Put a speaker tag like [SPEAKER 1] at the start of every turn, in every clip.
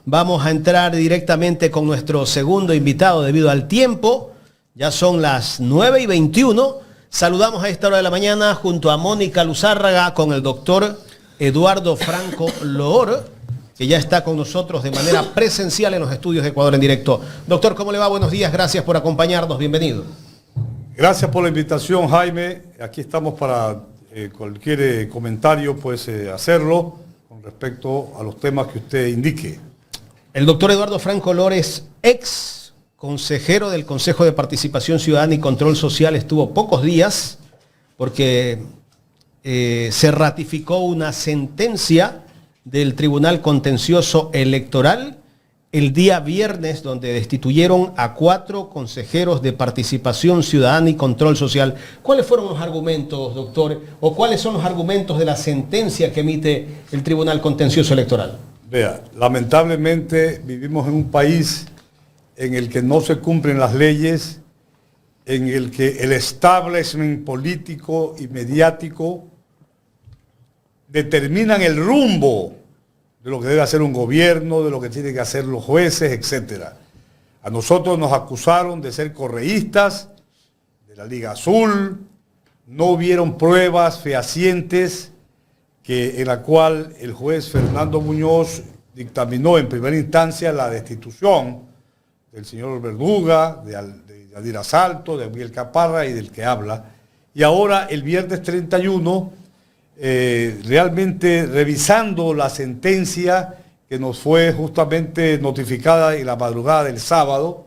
[SPEAKER 1] Vamos a entrar directamente con nuestro segundo invitado debido al tiempo. Ya son las 9:21. Saludamos a esta hora de la mañana junto a Mónica Luzárraga con el doctor Eduardo Franco Loor, que ya está con nosotros de manera presencial en los estudios de Ecuador en Directo. Doctor, ¿cómo le va? Buenos días, gracias por acompañarnos, bienvenido.
[SPEAKER 2] Gracias por la invitación, Jaime. Aquí estamos para cualquier comentario, pues hacerlo con respecto a los temas que usted indique.
[SPEAKER 1] El doctor Eduardo Franco Loor es ex consejero del Consejo de Participación Ciudadana y Control Social. Estuvo pocos días porque se ratificó una sentencia del Tribunal Contencioso Electoral el día viernes, donde destituyeron a 4 consejeros de Participación Ciudadana y Control Social. ¿Cuáles fueron los argumentos, doctor? ¿O cuáles son los argumentos de la sentencia que emite el Tribunal Contencioso Electoral?
[SPEAKER 2] Vea, lamentablemente vivimos en un país en el que no se cumplen las leyes, en el que el establishment político y mediático determinan el rumbo de lo que debe hacer un gobierno, de lo que tienen que hacer los jueces, etc. A nosotros nos acusaron de ser correístas de la Liga Azul, no hubieron pruebas fehacientes en la cual el juez Fernando Muñoz dictaminó en primera instancia la destitución del señor Verduga, de Yadira Salto, de Miguel Caparra y del que habla. Y ahora el viernes 31, realmente revisando la sentencia que nos fue justamente notificada en la madrugada del sábado,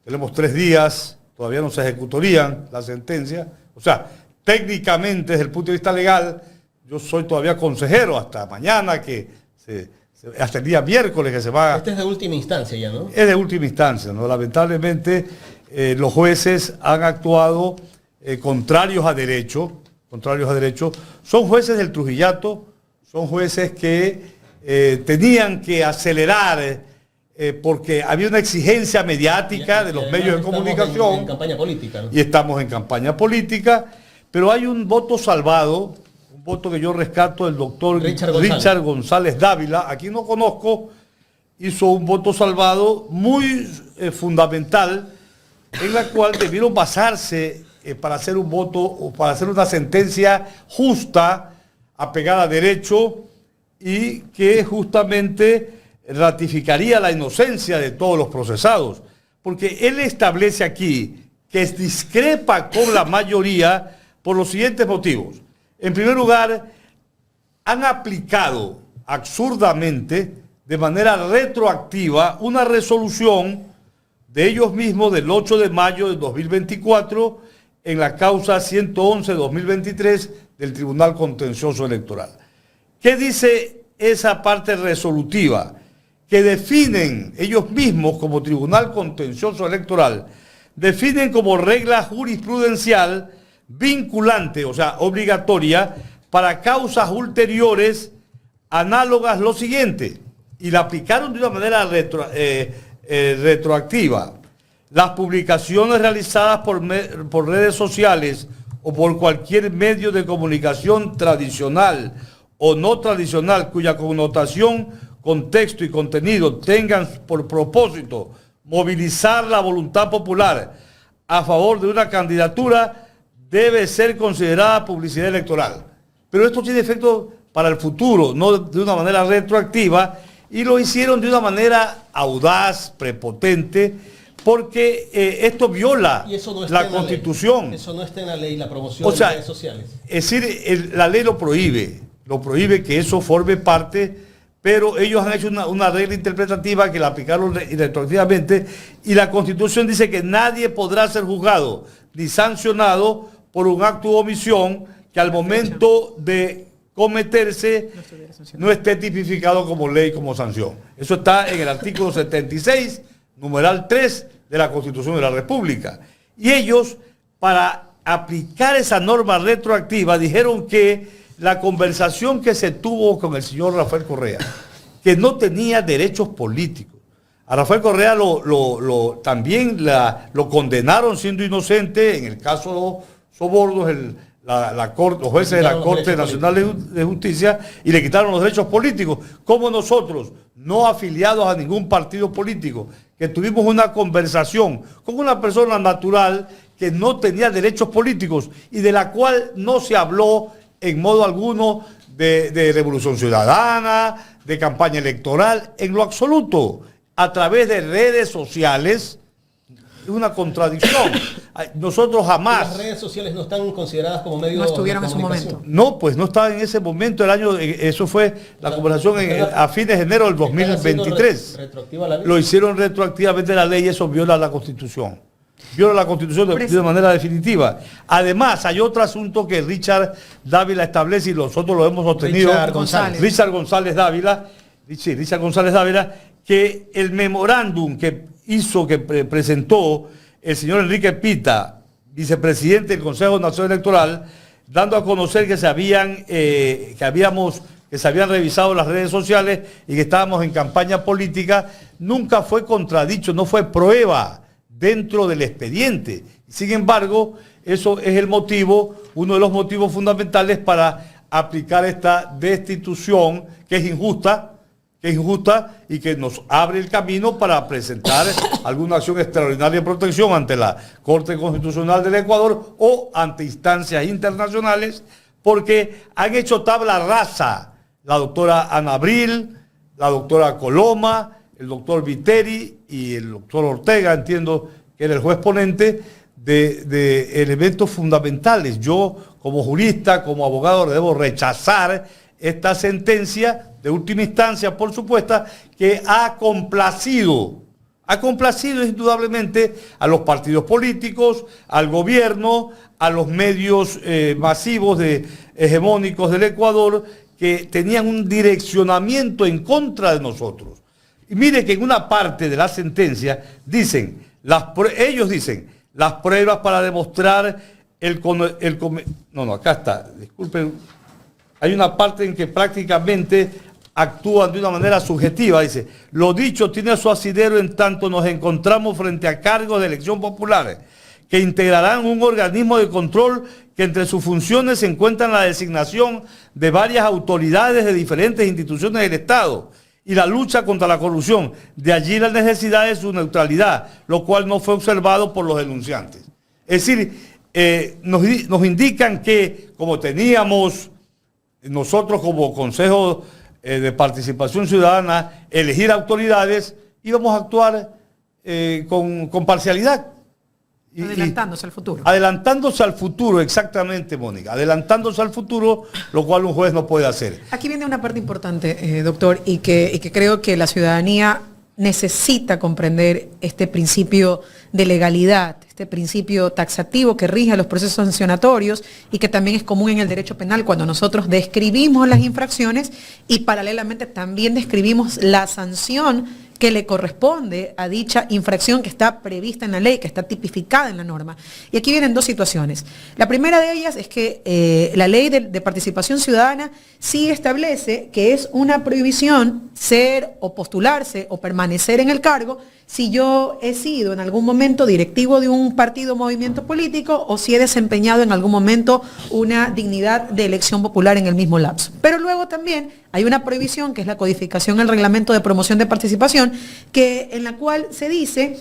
[SPEAKER 2] tenemos 3 días, todavía no se ejecutarían la sentencia, o sea, técnicamente desde el punto de vista legal, yo soy todavía consejero hasta mañana, hasta el día miércoles que se va.
[SPEAKER 1] Este es de última instancia ya, ¿no?
[SPEAKER 2] Es de última instancia, ¿no? Lamentablemente los jueces han actuado contrarios a derecho. Son jueces del Trujillato, son jueces que tenían que acelerar porque había una exigencia mediática de los medios de comunicación.
[SPEAKER 1] En campaña política, ¿no?
[SPEAKER 2] Y estamos en campaña política, pero hay un voto salvado, un voto que yo rescato del doctor Richard González Dávila, a quien no conozco, hizo un voto salvado muy fundamental, en la cual debieron basarse para hacer un voto o para hacer una sentencia justa, apegada a derecho y que justamente ratificaría la inocencia de todos los procesados. Porque él establece aquí que discrepa con la mayoría por los siguientes motivos. En primer lugar, han aplicado absurdamente, de manera retroactiva, una resolución de ellos mismos del 8 de mayo de 2024 en la causa 111-2023 del Tribunal Contencioso Electoral. ¿Qué dice esa parte resolutiva? Que definen ellos mismos como Tribunal Contencioso Electoral, definen como regla jurisprudencial vinculante, o sea, obligatoria, para causas ulteriores análogas lo siguiente, y la aplicaron de una manera retroactiva. Las publicaciones realizadas por redes sociales o por cualquier medio de comunicación tradicional o no tradicional cuya connotación, contexto y contenido tengan por propósito movilizar la voluntad popular a favor de una candidatura debe ser considerada publicidad electoral. Pero esto tiene efecto para el futuro, no de una manera retroactiva, y lo hicieron de una manera audaz, prepotente, porque esto viola la Constitución.
[SPEAKER 1] Eso no está en la ley, la promoción de redes sociales.
[SPEAKER 2] Es decir, la ley lo prohíbe que eso forme parte, pero ellos han hecho una regla interpretativa que la aplicaron retroactivamente, y la Constitución dice que nadie podrá ser juzgado ni sancionado por un acto de omisión que al momento de cometerse no esté tipificado como ley, como sanción. Eso está en el artículo 76, numeral 3 de la Constitución de la República. Y ellos, para aplicar esa norma retroactiva, dijeron que la conversación que se tuvo con el señor Rafael Correa, que no tenía derechos políticos. A Rafael Correa también lo condenaron siendo inocente en el caso Sobornos, los jueces de la Corte Nacional de Justicia, y le quitaron los derechos políticos. ¿Cómo nosotros no afiliados a ningún partido político, que tuvimos una conversación con una persona natural que no tenía derechos políticos y de la cual no se habló en modo alguno de revolución ciudadana, de campaña electoral, en lo absoluto. A través de redes sociales, es una contradicción. Nosotros jamás...
[SPEAKER 1] Las redes sociales no están consideradas como medios...
[SPEAKER 3] No estuvieron en su momento.
[SPEAKER 2] No, pues no estaba en ese momento, eso fue la conversación a fines de enero del 2023. Lo hicieron retroactivamente la ley y eso viola la Constitución. Viola la Constitución de manera definitiva. Además, hay otro asunto que Richard Dávila establece y nosotros lo hemos obtenido. Richard González Dávila, que el memorándum que presentó el señor Enrique Pita, vicepresidente del Consejo Nacional Electoral, dando a conocer que se habían revisado las redes sociales y que estábamos en campaña política, nunca fue contradicho, no fue prueba dentro del expediente. Sin embargo, eso es el motivo, uno de los motivos fundamentales para aplicar esta destitución que es injusta y que nos abre el camino para presentar alguna acción extraordinaria de protección ante la Corte Constitucional del Ecuador o ante instancias internacionales, porque han hecho tabla rasa la doctora Ana Abril, la doctora Coloma, el doctor Viteri y el doctor Ortega, entiendo que era el juez ponente, de elementos fundamentales. Yo, como jurista, como abogado, debo rechazar esta sentencia de última instancia, por supuesto, que ha complacido indudablemente a los partidos políticos, al gobierno, a los medios masivos hegemónicos del Ecuador, que tenían un direccionamiento en contra de nosotros. Y mire que en una parte de la sentencia ellos dicen, las pruebas para demostrar acá está, disculpen, hay una parte en que prácticamente actúan de una manera subjetiva, dice, lo dicho tiene su asidero en tanto nos encontramos frente a cargos de elección popular que integrarán un organismo de control que entre sus funciones se encuentran la designación de varias autoridades de diferentes instituciones del Estado y la lucha contra la corrupción. De allí la necesidad de su neutralidad, lo cual no fue observado por los denunciantes. Es decir, nos indican que como teníamos nosotros como Consejo de Participación Ciudadana elegir autoridades, íbamos a actuar con parcialidad.
[SPEAKER 3] Adelantándose al futuro.
[SPEAKER 2] Adelantándose al futuro, exactamente, Mónica. Adelantándose al futuro, lo cual un juez no puede hacer.
[SPEAKER 3] Aquí viene una parte importante, doctor, y que creo que la ciudadanía necesita comprender este principio de legalidad, este principio taxativo que rige a los procesos sancionatorios y que también es común en el derecho penal cuando nosotros describimos las infracciones y paralelamente también describimos la sanción que le corresponde a dicha infracción que está prevista en la ley, que está tipificada en la norma. Y aquí vienen dos situaciones. La primera de ellas es que la ley de participación ciudadana sí establece que es una prohibición ser o postularse o permanecer en el cargo si yo he sido en algún momento directivo de un partido o movimiento político o si he desempeñado en algún momento una dignidad de elección popular en el mismo lapso. Pero luego también hay una prohibición que es la codificación del reglamento de promoción de participación, en la cual se dice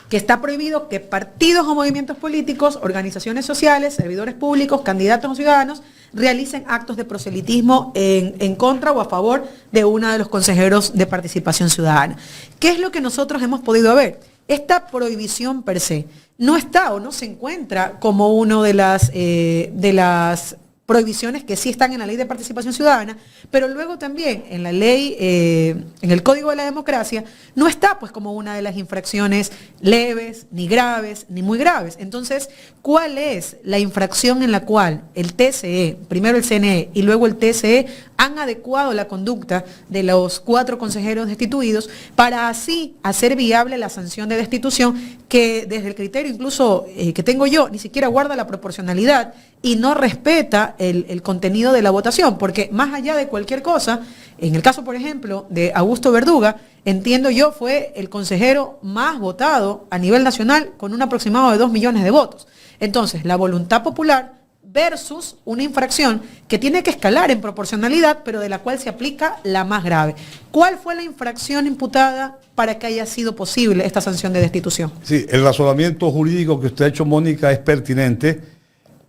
[SPEAKER 3] que está prohibido que partidos o movimientos políticos, organizaciones sociales, servidores públicos, candidatos o ciudadanos realicen actos de proselitismo en contra o a favor de uno de los consejeros de participación ciudadana. ¿Qué es lo que nosotros hemos podido ver? Esta prohibición per se no está o no se encuentra como una de las prohibiciones que sí están en la ley de participación ciudadana, pero luego también en la ley, en el Código de la Democracia, no está pues como una de las infracciones leves, ni graves, ni muy graves. Entonces, ¿cuál es la infracción en la cual el TCE, primero el CNE y luego el TCE, han adecuado la conducta de los 4 consejeros destituidos para así hacer viable la sanción de destitución que desde el criterio incluso que tengo yo, ni siquiera guarda la proporcionalidad y no respeta el contenido de la votación? Porque más allá de cualquier cosa, en el caso, por ejemplo, de Augusto Verduga, entiendo yo, fue el consejero más votado a nivel nacional con un aproximado de 2 millones de votos. Entonces, la voluntad popular versus una infracción que tiene que escalar en proporcionalidad, pero de la cual se aplica la más grave. ¿Cuál fue la infracción imputada para que haya sido posible esta sanción de destitución?
[SPEAKER 2] Sí, el razonamiento jurídico que usted ha hecho, Mónica, es pertinente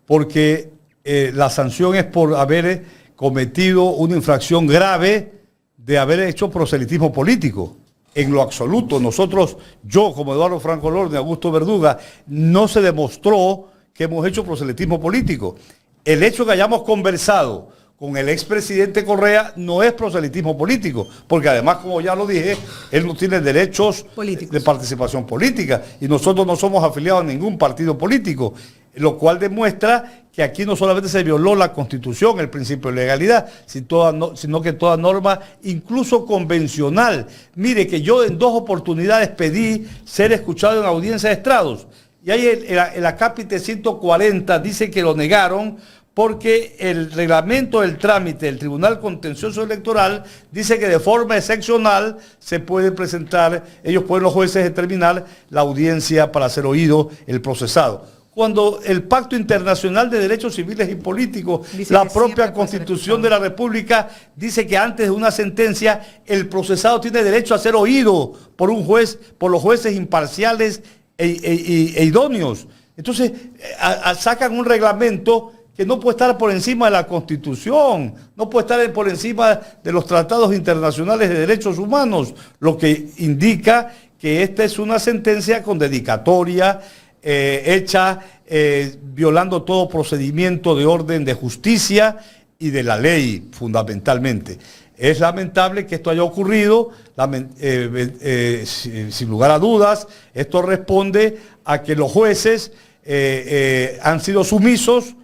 [SPEAKER 2] porque la sanción es por haber cometido una infracción grave de haber hecho proselitismo político. En lo absoluto, nosotros, yo como Eduardo Franco Lorne, Augusto Verduga, no se demostró que hemos hecho proselitismo político. El hecho que hayamos conversado con el expresidente Correa no es proselitismo político, porque además, como ya lo dije, él no tiene derechos políticos de participación política y nosotros no somos afiliados a ningún partido político, lo cual demuestra que aquí no solamente se violó la Constitución, el principio de legalidad, sino que toda norma, incluso convencional. Mire que yo en 2 oportunidades pedí ser escuchado en audiencia de estrados y ahí el acápite 140 dice que lo negaron porque el reglamento del trámite del Tribunal Contencioso Electoral dice que de forma excepcional se puede presentar, los jueces determinar la audiencia para ser oído el procesado. Cuando el Pacto Internacional de Derechos Civiles y Políticos, la propia Constitución de la República, dice que antes de una sentencia el procesado tiene derecho a ser oído por un juez, por los jueces imparciales e idóneos. Entonces sacan un reglamento que no puede estar por encima de la Constitución, no puede estar por encima de los tratados internacionales de derechos humanos, lo que indica que esta es una sentencia con dedicatoria, hecha violando todo procedimiento de orden de justicia y de la ley, fundamentalmente. Es lamentable que esto haya ocurrido, sin lugar a dudas. Esto responde a que los jueces han sido sumisos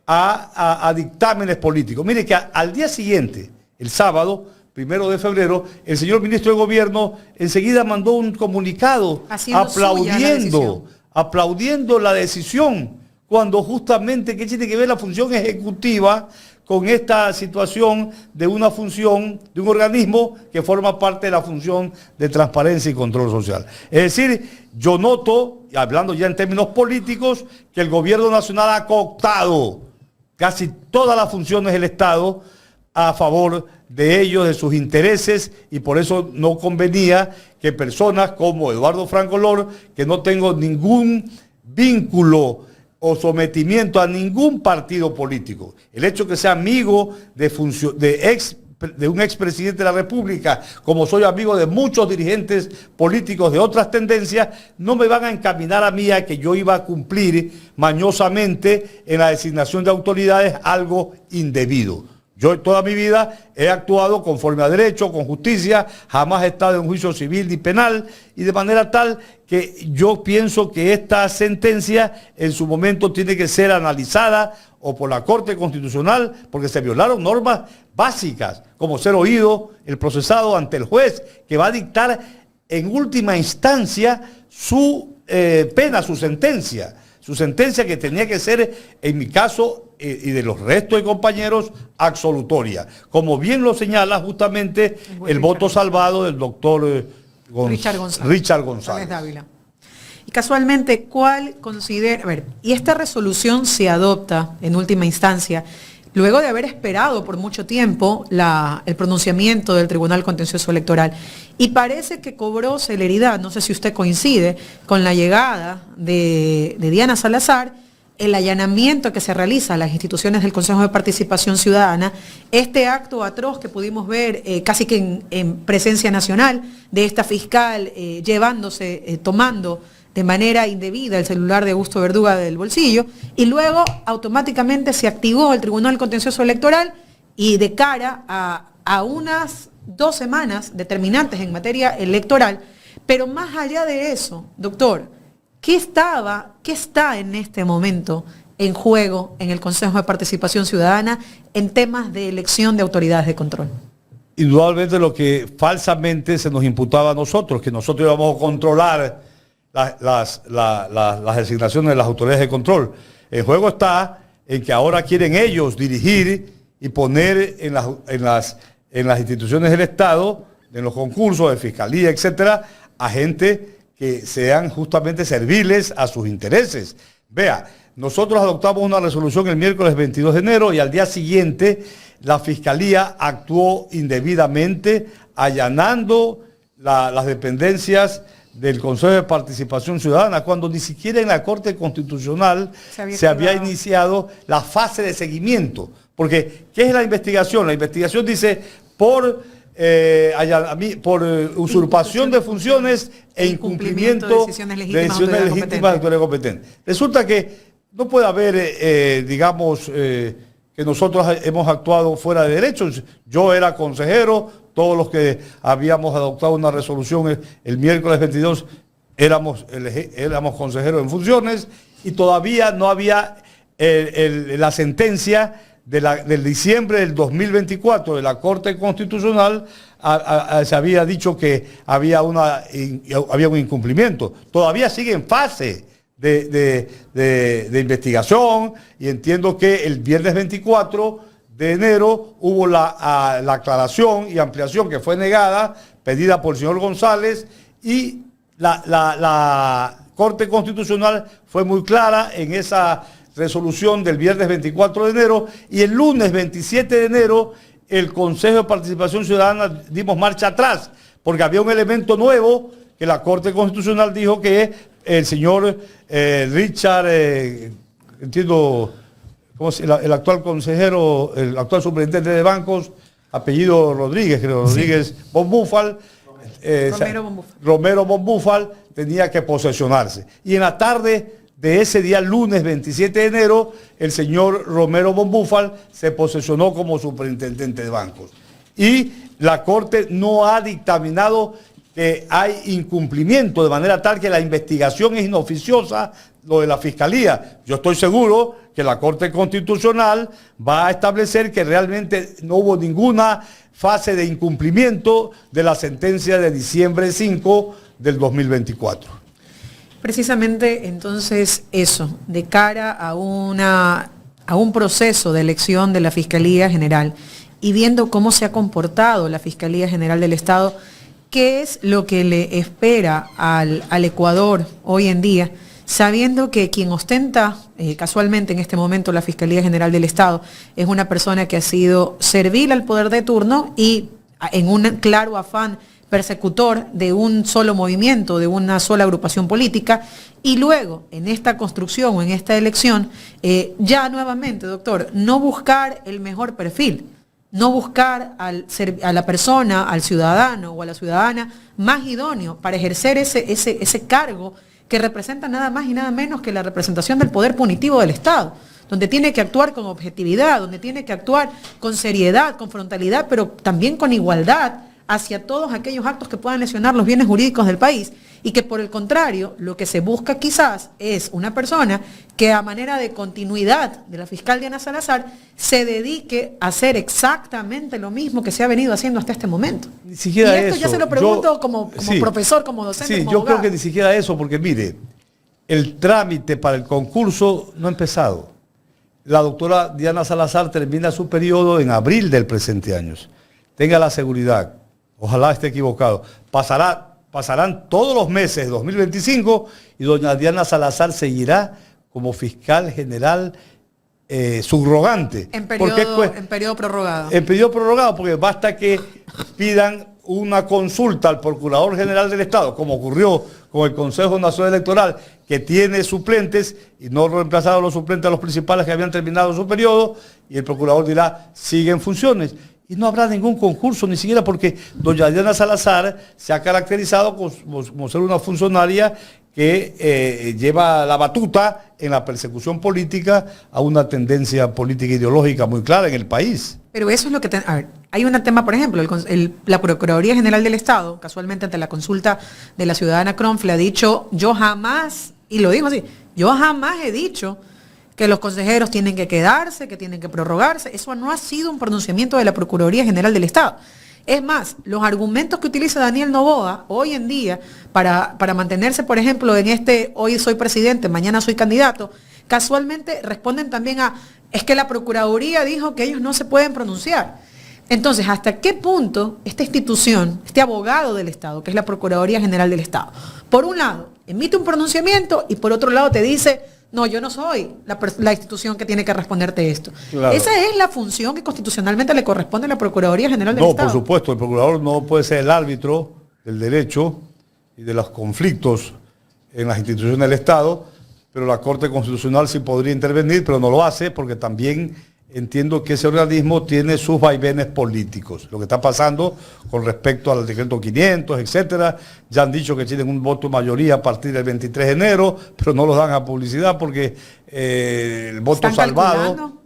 [SPEAKER 2] a dictámenes políticos. Mire que al día siguiente, el sábado, 1 de febrero, el señor ministro de Gobierno enseguida mandó un comunicado aplaudiendo la decisión, cuando justamente, ¿qué tiene que ver la función ejecutiva con esta situación de una función, de un organismo que forma parte de la función de transparencia y control social? Es decir, yo noto, hablando ya en términos políticos, que el gobierno nacional ha cooptado casi todas las funciones del Estado a favor de ellos, de sus intereses, y por eso no convenía que personas como Eduardo Franco Lorne, que no tengo ningún vínculo o sometimiento a ningún partido político, el hecho que sea amigo de un expresidente de la República, como soy amigo de muchos dirigentes políticos de otras tendencias, no me van a encaminar a mí a que yo iba a cumplir mañosamente en la designación de autoridades algo indebido. Yo toda mi vida he actuado conforme a derecho, con justicia, jamás he estado en juicio civil ni penal, y de manera tal que yo pienso que esta sentencia en su momento tiene que ser analizada o por la Corte Constitucional, porque se violaron normas básicas, como ser oído el procesado ante el juez, que va a dictar en última instancia su pena, su sentencia que tenía que ser, en mi caso y de los restos de compañeros, absolutoria. Como bien lo señala justamente el voto salvado del doctor Richard González
[SPEAKER 3] Dávila. Y casualmente, ¿cuál considera? A ver, y esta resolución se adopta en última instancia luego de haber esperado por mucho tiempo el pronunciamiento del Tribunal Contencioso Electoral. Y parece que cobró celeridad, no sé si usted coincide, con la llegada de Diana Salazar, el allanamiento que se realiza a las instituciones del Consejo de Participación Ciudadana, este acto atroz que pudimos ver casi que en presencia nacional de esta fiscal tomando de manera indebida el celular de Augusto Verduga del bolsillo, y luego automáticamente se activó el Tribunal Contencioso Electoral, y de cara a unas 2 semanas determinantes en materia electoral. Pero más allá de eso, doctor, ¿qué está en este momento en juego en el Consejo de Participación Ciudadana en temas de elección de autoridades de control?
[SPEAKER 2] Indudablemente lo que falsamente se nos imputaba a nosotros, que nosotros íbamos a controlar las designaciones de las autoridades de control. El juego está en que ahora quieren ellos dirigir y poner en las instituciones del Estado, en los concursos de fiscalía, etcétera, a gente que sean justamente serviles a sus intereses. Vea, nosotros adoptamos una resolución el miércoles 22 de enero y al día siguiente la Fiscalía actuó indebidamente allanando las dependencias del Consejo de Participación Ciudadana, cuando ni siquiera en la Corte Constitucional se había iniciado la fase de seguimiento. Porque, ¿qué es la investigación? La investigación dice por usurpación de funciones e incumplimiento de decisiones legítimas de autoridad competente. Resulta que no puede haber, digamos, que nosotros hemos actuado fuera de derechos. Yo era consejero, todos los que habíamos adoptado una resolución el miércoles 22 éramos consejeros en funciones y todavía no había la sentencia del diciembre del 2024 de la Corte Constitucional. Se había dicho que había un incumplimiento. Todavía sigue en fase de investigación y entiendo que el viernes 24 de enero hubo la aclaración y ampliación que fue negada, pedida por el señor González, y la Corte Constitucional fue muy clara en esa resolución del viernes 24 de enero, y el lunes 27 de enero el Consejo de Participación Ciudadana dimos marcha atrás, porque había un elemento nuevo que la Corte Constitucional dijo que el señor Richard, entiendo, el actual consejero, el actual superintendente de bancos, apellido Rodríguez, creo, Rodríguez Bonbúfal, Romero Bonbúfal, tenía que posesionarse. Y en la tarde de ese día, lunes 27 de enero, el señor Romero Bonbúfal se posesionó como superintendente de bancos. Y la Corte no ha dictaminado que hay incumplimiento, de manera tal que la investigación es inoficiosa, lo de la Fiscalía. Yo estoy seguro que la Corte Constitucional va a establecer que realmente no hubo ninguna fase de incumplimiento de la sentencia de diciembre 5 del 2024.
[SPEAKER 3] Precisamente entonces eso, de cara a un proceso de elección de la Fiscalía General y viendo cómo se ha comportado la Fiscalía General del Estado, ¿qué es lo que le espera al Ecuador hoy en día, sabiendo que quien ostenta casualmente en este momento la Fiscalía General del Estado es una persona que ha sido servil al poder de turno y en un claro afán persecutor de un solo movimiento, de una sola agrupación política, y luego en esta construcción o en esta elección, ya nuevamente, doctor, no buscar el mejor perfil, no buscar a la persona, al ciudadano o a la ciudadana más idóneo para ejercer ese cargo que representa nada más y nada menos que la representación del poder punitivo del Estado, donde tiene que actuar con objetividad, donde tiene que actuar con seriedad, con frontalidad, pero también con igualdad hacia todos aquellos actos que puedan lesionar los bienes jurídicos del país, y que por el contrario, lo que se busca quizás es una persona que a manera de continuidad de la fiscal Diana Salazar se dedique a hacer exactamente lo mismo que se ha venido haciendo hasta este momento.
[SPEAKER 2] Ni siquiera
[SPEAKER 3] y esto
[SPEAKER 2] eso.
[SPEAKER 3] Ya se lo pregunto como profesor, como docente,
[SPEAKER 2] como abogado. Yo creo que ni siquiera eso, porque mire, el trámite para el concurso no ha empezado. La doctora Diana Salazar termina su periodo en abril del presente año. Tenga la seguridad. Ojalá esté equivocado. Pasarán todos los meses de 2025 y doña Diana Salazar seguirá como fiscal general subrogante.
[SPEAKER 3] En periodo prorrogado.
[SPEAKER 2] En periodo prorrogado, porque basta que pidan una consulta al Procurador General del Estado, como ocurrió con el Consejo Nacional Electoral, que tiene suplentes y no reemplazaron los suplentes a los principales que habían terminado su periodo, y el Procurador dirá, sigue en funciones. Y no habrá ningún concurso, ni siquiera porque doña Diana Salazar se ha caracterizado como ser una funcionaria que lleva la batuta en la persecución política a una tendencia política ideológica muy clara en el país.
[SPEAKER 3] Pero eso es lo que... A ver, hay un tema, por ejemplo, la Procuraduría General del Estado, casualmente ante la consulta de la ciudadana Kronfle, ha dicho, yo jamás, y lo dijo así, yo jamás he dicho que los consejeros tienen que quedarse, que tienen que prorrogarse. Eso no ha sido un pronunciamiento de la Procuraduría General del Estado. Es más, los argumentos que utiliza Daniel Noboa hoy en día para mantenerse, por ejemplo, en hoy soy presidente, mañana soy candidato, casualmente responden también es que la Procuraduría dijo que ellos no se pueden pronunciar. Entonces, ¿hasta qué punto esta institución, este abogado del Estado, que es la Procuraduría General del Estado, por un lado, emite un pronunciamiento y por otro lado te dice, no, yo no soy la institución que tiene que responderte esto.
[SPEAKER 2] Claro.
[SPEAKER 3] Esa es la función que constitucionalmente le corresponde a la Procuraduría General del Estado.
[SPEAKER 2] No, por supuesto, el procurador no puede ser el árbitro del derecho y de los conflictos en las instituciones del Estado, pero la Corte Constitucional sí podría intervenir, pero no lo hace porque también entiendo que ese organismo tiene sus vaivenes políticos. Lo que está pasando con respecto al decreto 500, etcétera, ya han dicho que tienen un voto de mayoría a partir del 23 de enero, pero no lo dan a publicidad porque el voto salvado...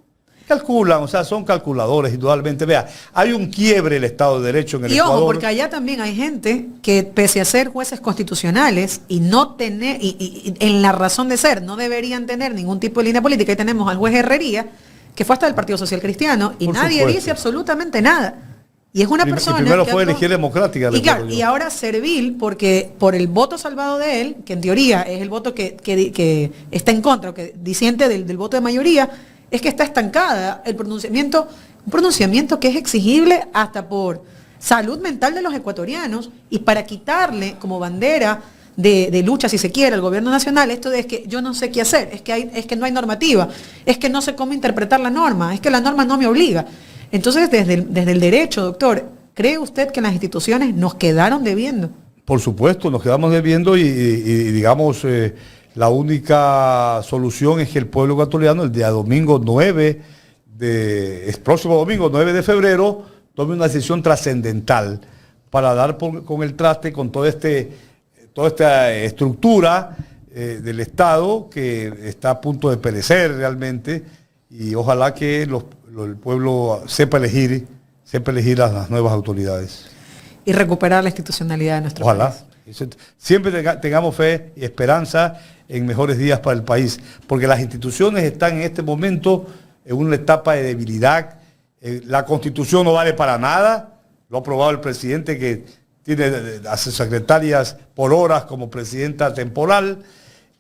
[SPEAKER 2] Calculan, o sea, son calculadores, indudablemente. Vea, hay un quiebre el Estado de Derecho en el Ecuador.
[SPEAKER 3] Y ojo, porque allá también hay gente que pese a ser jueces constitucionales y no tener, y en la razón de ser, no deberían tener ningún tipo de línea política. Y tenemos al juez Herrería, que fue hasta el Partido Social Cristiano, y nadie dice absolutamente nada. Y es una persona.
[SPEAKER 2] Y primero
[SPEAKER 3] que
[SPEAKER 2] fue elegir democrática.
[SPEAKER 3] Y claro, y ahora servil, porque por el voto salvado de él, que en teoría es el voto que está en contra, o que disiente del voto de mayoría, es que está estancada el pronunciamiento, un pronunciamiento que es exigible hasta por salud mental de los ecuatorianos y para quitarle como bandera de lucha, si se quiere, al gobierno nacional, esto de que yo no sé qué hacer, es que no hay normativa, es que no sé cómo interpretar la norma, es que la norma no me obliga. Entonces, desde el derecho, doctor, ¿cree usted que las instituciones nos quedaron debiendo? Por supuesto, nos quedamos debiendo y digamos...
[SPEAKER 2] la única solución es que el pueblo ecuatoriano el día domingo 9 el próximo domingo 9 de febrero tome una decisión trascendental para dar con el traste con toda esta estructura del Estado que está a punto de perecer realmente y ojalá que el pueblo sepa elegir a las nuevas autoridades.
[SPEAKER 3] Y recuperar la institucionalidad de nuestro país.
[SPEAKER 2] Ojalá. Siempre tengamos fe y esperanza en mejores días para el país, porque las instituciones están en este momento en una etapa de debilidad. La Constitución no vale para nada, lo ha aprobado el presidente que tiene a sus secretarias por horas como presidenta temporal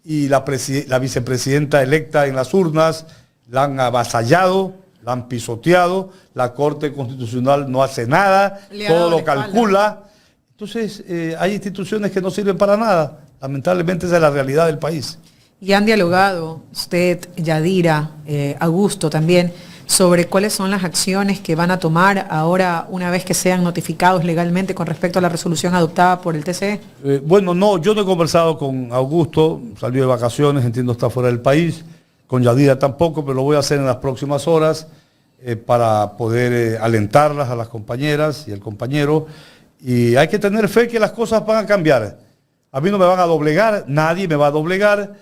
[SPEAKER 2] y la vicepresidenta electa en las urnas la han avasallado, la han pisoteado, la Corte Constitucional no hace nada, todo lo calcula. Entonces, hay instituciones que no sirven para nada. Lamentablemente esa es la realidad del país.
[SPEAKER 3] Y han dialogado usted, Yadira, Augusto también, sobre cuáles son las acciones que van a tomar ahora una vez que sean notificados legalmente con respecto a la resolución adoptada por el TCE.
[SPEAKER 2] Bueno, no, yo no he conversado con Augusto, salió de vacaciones, entiendo está fuera del país, con Yadira tampoco, pero lo voy a hacer en las próximas horas para poder alentarlas a las compañeras y al compañero. Y hay que tener fe que las cosas van a cambiar. A mí no me van a doblegar, nadie me va a doblegar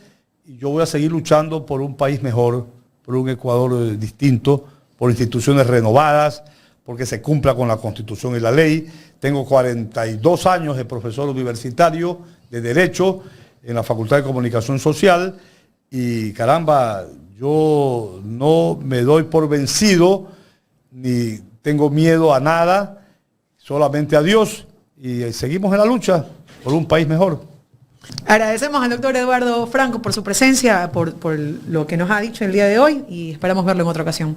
[SPEAKER 2] y yo voy a seguir luchando por un país mejor, por un Ecuador distinto, por instituciones renovadas, porque se cumpla con la Constitución y la ley. Tengo 42 años de profesor universitario de Derecho en la Facultad de Comunicación Social y caramba, yo no me doy por vencido ni tengo miedo a nada, solamente a Dios y seguimos en la lucha por un país mejor.
[SPEAKER 3] Agradecemos al doctor Eduardo Franco por su presencia, por lo que nos ha dicho el día de hoy y esperamos verlo en otra ocasión.